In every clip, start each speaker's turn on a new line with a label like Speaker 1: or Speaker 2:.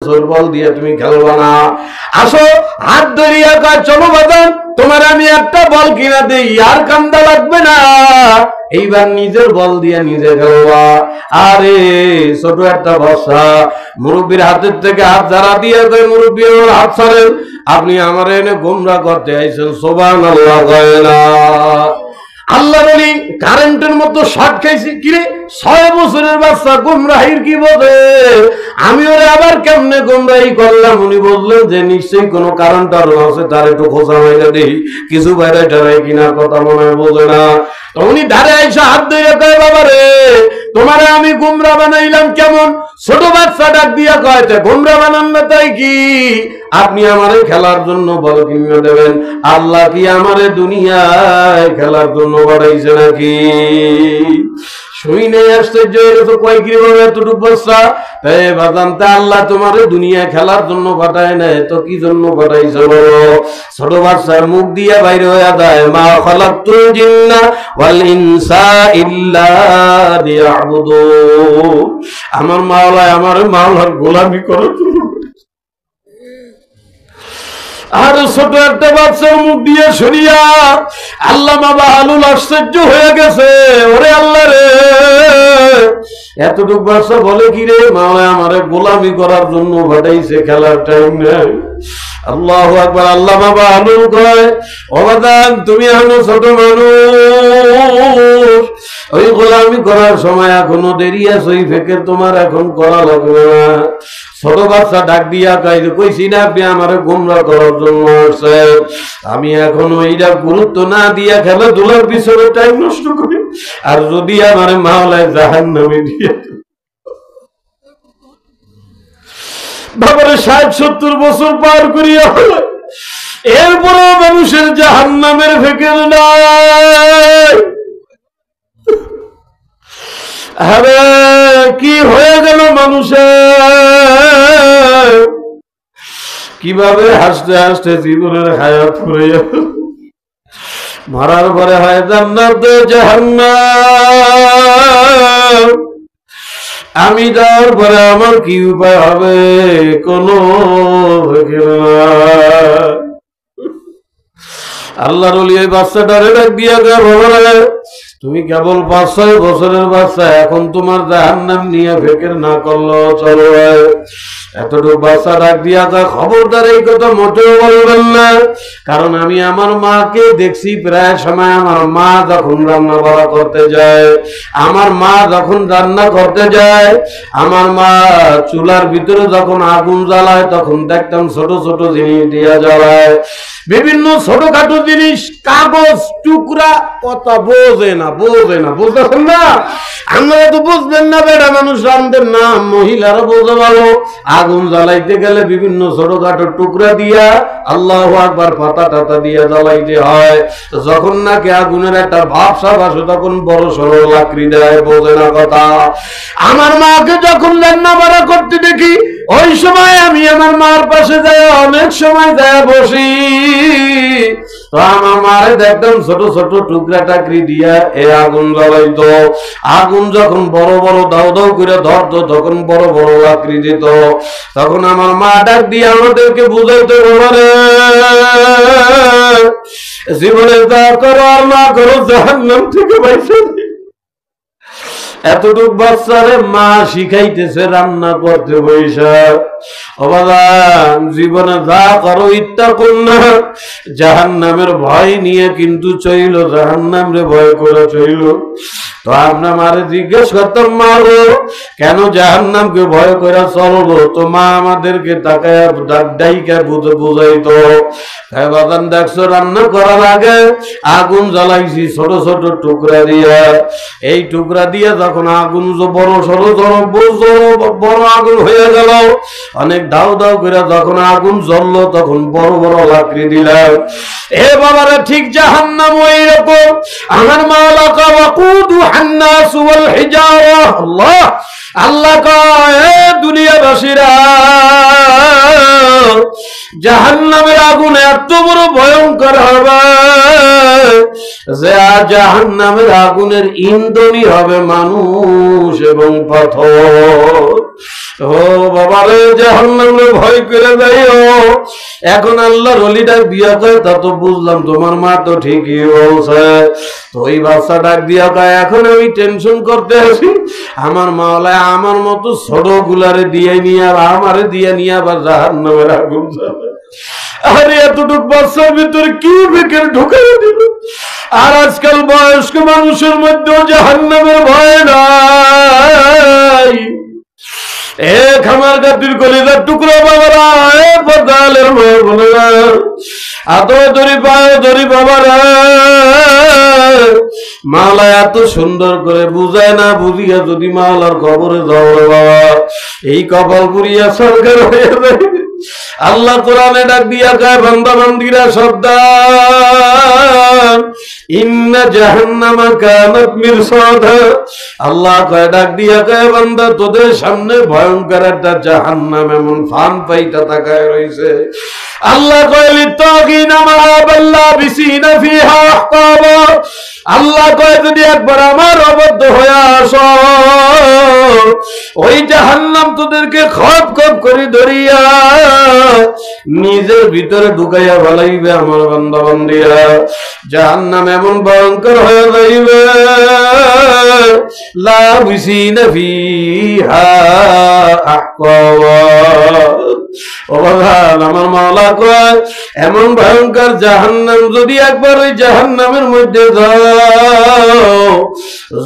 Speaker 1: বছর বল দিয়ে তুমি খেলবা না। আসো হাত ধরিয়া কয় চলো বাজান তোমার আমি একটা বল কিনা দেই, আর কান্দা লাগবে না, এইবার নিজের বল দিয়ে নিজে খেলবা। আরে ছোট একটা বাচ্চা মুরব্বীর হাতের থেকে হাত ঝাড়া দিয়ে কয় মুরব্বী ওর হাত ছাড়েন, আপনি আমার এনে গোমরাহ করতে আইছেন। সুবহানাল্লাহ কয় না। আল্লাহ বলি কারেন্টের মতো শর্ট খাইছি, কিরে 6 বছরের বাচ্চা গুমরাহির কি বোঝে, আমি ওরে আবার কেমনে গুমরাহি করলাম। উনি বললেন যে নিশ্চয়ই কোনো কারণ টারণ আছে, তার একটু খোঁজা মাইরা দেখি কিছু বাইরে টারাই কিনার কথা মনে হয় বোঝে না। তো উনি ধারে আইসা হাত ধরে কয় বাবা রে তোমারে আমি গুমরা বানাইলাম কেমন? ছোট বাচ্চা ডাক দিয়া কয় গুমরা বানান না তাই কি, আপনি আমারে খেলার জন্য বল কিনে দেবেন, আল্লাহ কি আমারে দুনিয়ায় খেলার জন্য বাড়াইছে নাকি? শুইনে আশ্চর্য হয়ে তো কয় কি ভাবে এতটুকু বাচ্চা, তাই বাজানতে আল্লাহ তোমারে দুনিয়া খেলার জন্য পাঠায় নাই তো কি জন্য পাঠাইছে বলো? ছোট বাচ্চার মুখ দিয়ে বাইরে হয়ে যায় মা খালাকতুল জিন্না ওয়াল ইনসা ইল্লা লিয়াবুদুন, আমার মাওলা আমার মাওলার গোলামি করে। আর ছোট একটা বাচ্চার মুখ দিয়ে শুনিয়া আল্লামা বাহালুল আশ্চর্য হয়ে গেছে, ওরে আল্লাহ রে এতটুক বাচ্চা বলে কি রে মাওলা আমারে গোলামি করার জন্য পাঠাইছে, খেলার টাইম নেই। আল্লাহু আকবার। আল্লামা বাহালুল কয় ও বাজান তুমি এখনো ছোট মানুষ, ওই গোলামি করার সময় এখনো দেরি আছে, ওই ফেকের তোমার এখন করা লাগবে না। ছোট বাচ্চা ডাক দিয়া কইছি না আপনি আমার গুমরাহ করার জন্য আসছে, আমি এখন ওইটা গুরুত্ব না দিয়া খেলাধুলার পিছনে টাইম নষ্ট করি, আর যদি আমার মাওলায় জাহান্নামে দিয়ে বাবারে 60-70 বছর পার করিয়া এরপরও মানুষের জাহান্নামের ফিকির নাই। আরে কি হয়ে গেল মানুষের, কিভাবে হাসতে হাসতে জীবনের হায়াত ফুরাইয়া মরার পরে হয় জান্নাত জাহান্নাম, আমি যাওয়ার পরে আমার কি উপায় হবে কোনো আল্লাহর ওলি ওই বাচ্চাটারে ডাক দিয়া বাবা তুমি কেবল 5-6 বছরের বাচ্চা, এখন তোমার জাহান্নাম নিয়ে ফিকির না করলো চলো। এতটুকু বাচ্চা ডাক দিয়া খবরদার এই কথা মোটেও বলবেন না, কারণ আমি আমার মাকে দেখছি প্রায় সময় আমার মা যখন রান্না বাড়া করতে যায়, আমার মা যখন রান্না করতে যায়, আমার মা চুলার ভিতরে যখন আগুন জ্বালায় তখন দেখতাম ছোট ছোট জিনিস দিয়া জ্বালায়, বিভিন্ন ছোটখাটো জিনিস, কাগজ টুকরা, কথা বোঝে না বুঝতেছেন না, আমরা তো বুঝবেন না, বেটা মানুষ রান্ধেন না, মহিলারা বোঝে ভালো। আগুন জ্বালাইতে গেলে বিভিন্ন ছোটখাটো টুকরা দিয়া আল্লাহু আকবার পাতা টাতা দিয়া জ্বালাইতে হয়, যখন নাকি আগুনের একটা ভাবসাব আসে তখন বড় সড়ো লাকড়ি দেয়, বোঝে না কথা। আমার মাকে যখন রান্না বাড়া করতে দেখি ওই সময় আমি আমার মার পাশে যাই, অনেক সময় যায় বসি, তো আমার মারে দেখতাম ছোট ছোট টুকরা টাকরি দিয়া এ আগুন জ্বালাইতো, আগুন যখন বড় বড় দাও দাও করে ধরতো তখন বড় বড় লাকড়ি দিত, তখন আমার মা ডাক দিয়ে আমাদেরকে বুঝাইতো বলে জীবনে যা করো আর না করো জাহান্নাম থেকে বাইসা। এতটুক বাচ্চারে মা শিখাইতেছে রান্না করতে বৈশা, অবাদান জীবনে যা করো ইত্তাকুন না, জাহান্নামের ভয় নিয়ে কিন্তু চইল, জাহান্নামরে ভয় করে চইল। তো আমরা মারে জিজ্ঞেস করতাম মা গো কেন জাহান্নামকে ভয় করে চলবো, তো মা আমাদেরকে তাকায় ডাইকা বুঝাইতো বাদান দেখছো রান্না করার আগে আগুন জ্বালাইছি ছোট ছোট টুকরা দিয়া, এই টুকরা দিয়ে যখন আগুন বড় সড়ো বড় আগুন হয়ে গেল, অনেক দাও দাও করে যখন আগুন জ্বললো তখন বড় বড় লাকড়ি দিলাম। এ বাবারা ঠিক জাহান্নাম ওই রকম, আমার মাওলা ওয়াকুদুহান নাস ওয়াল হিজারা, আল্লাহ আল্লাহ কয় দুনিয়াবাসীরা জাহান্নামের আগুন এত বড় ভয়ঙ্কর হবে যে জাহান্নামের আগুনের ইন্ধনই হবে মানুষ এবং পাথর। ও বাবারে জাহান্নামে ভয় করে যাইও। এখন আল্লাহর ওলিটা বিয়া করে তা তো বুঝলাম, তোমার মা তো ঠিকই বলছে। তো ওই বাচ্চা ডাক দিয়া কয় এখন আমি টেনশন করতে আসি, আমার মাওলায় আমার মতো ছোট গুলারে দিয়ে নিয়ে আমারে দিয়ে নিয়ে আবার জাহান্নামের আগুন জ্বালে। আরে এতটুক বাচ্চার ভিতরে কি বেকের ঢুকাই দিল। আর আজকাল বয়স্ক মানুষের মধ্যেও জাহান্নামের ভয় নাই। এ খামার গাতির কলিজার টুকরো বাবারা, এ পর্দালের বোনেরা, আদর ধরি পায় ধরি বাবারা, মাওলা এত সুন্দর করে বুঝায় না বুঝিয়া যদি মাওলার কবরে যাও বাবা, এই কপাল পুরিয়া সরকার হয়ে যায়। আল্লাহ কোরআনে ডাক দিয়া কয় বান্দা বান্দিরা সাবধান, ইন্না জাহান্নামা কানাত মিরসাদা। আল্লাহ কয় ডাক দিয়া কয় বান্দা তোদের সামনে ভয়ঙ্কর একটা জাহান্নাম এমন ফান পাইটা তাকায় রইছে। আল্লাহ কয় লিত্তাগিনা মাআবাল্লা বিসিনা ফিহা আহকাবা। আল্লাহ কয় যদি একবার আমার অবদ্ধ হয়ে আসো, ওই জাহান্নাম তোদেরকে খপ খপ করে ধরিয়া নিজের ভিতরে ঢুকাইয়া ফেলাইবে আমার বান্দা বান্দিরা। জাহান্নাম এমন ভয়ঙ্কর হয়ে যাইবে, লা বিসিনা ফিহা আহকাবা। ও বাজান, আমার মাওলা কয় এমন ভয়ঙ্কর জাহান্নাম যদি একবার ওই জাহান্নামের মধ্যে যাও,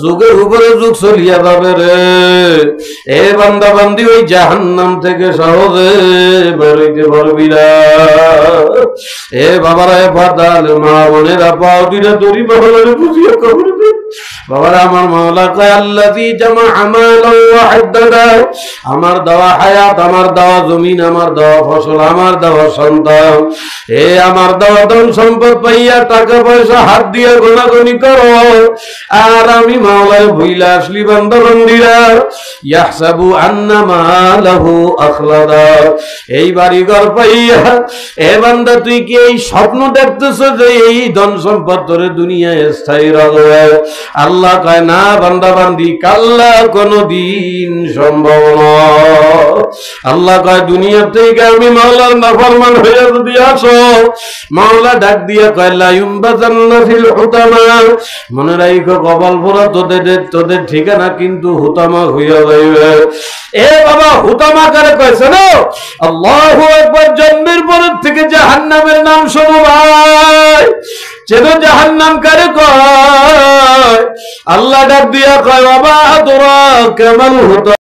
Speaker 1: যুগের উপরে যুগ চলিয়া যাবে রে। এ বান্দা বান্দি ওই জাহান্নাম থেকে সহজে বেরোইতে পারবি না। এ বাবারা, এ ফাদাল মা বোনেরা, পাও দুইটা দড়ি বাবারে বুঝিয়ে কবর দে। বাবারা, আমার মাওলা কয় আল্লাযী জামা আমালান ওয়া হাদ্দাদা। আমার দেওয়া হায়াত, আমার দেওয়া জমিন, আমার দেওয়া ফসল, আমার দেওয়া সন্তান, এ আমার দেওয়া ধন সম্পদ পাইয়া টাকা পয়সা হাত দিয়ে গোনাগুনি করো, আর আমি মাওলায় ভুইলা আসলি বান্দা বান্দিরা, ইয়াহসাবু আন্না মালাহু আখলাদা। এই বাড়িঘর পাইয়া এ বান্দা তুই কি এই স্বপ্ন দেখতেছ যে এই ধন সম্পদ তোরে দুনিয়ায় স্থায়ী রাখবে? আল্লাহ কয় না বান্দা বান্দি, কাল্লা কোনদিন সম্ভব নয়। আল্লাহ কয় দুনিয়া থেকে আমি মাওলার নাফরমান হয়ে যদি আসো, মাওলা ডাক দিয়া কয় লা ইউমবাজান্না ফিল হুতামা। মনে রাখো কপাল পোড়া তোদের ঠিকানা কিন্তু হুতামা হইয়া যাইবে। এ বাবা, হুতামা কারে কইছে না? আল্লাহু আকবার। জন্মের পরের থেকে জাহান্নামের নাম শোনো ভাই, চেনো জাহান্নাম কারে কয়? আল্লাহ ডাক দিয়া কয় বাবা তোরা কেমন হুতামা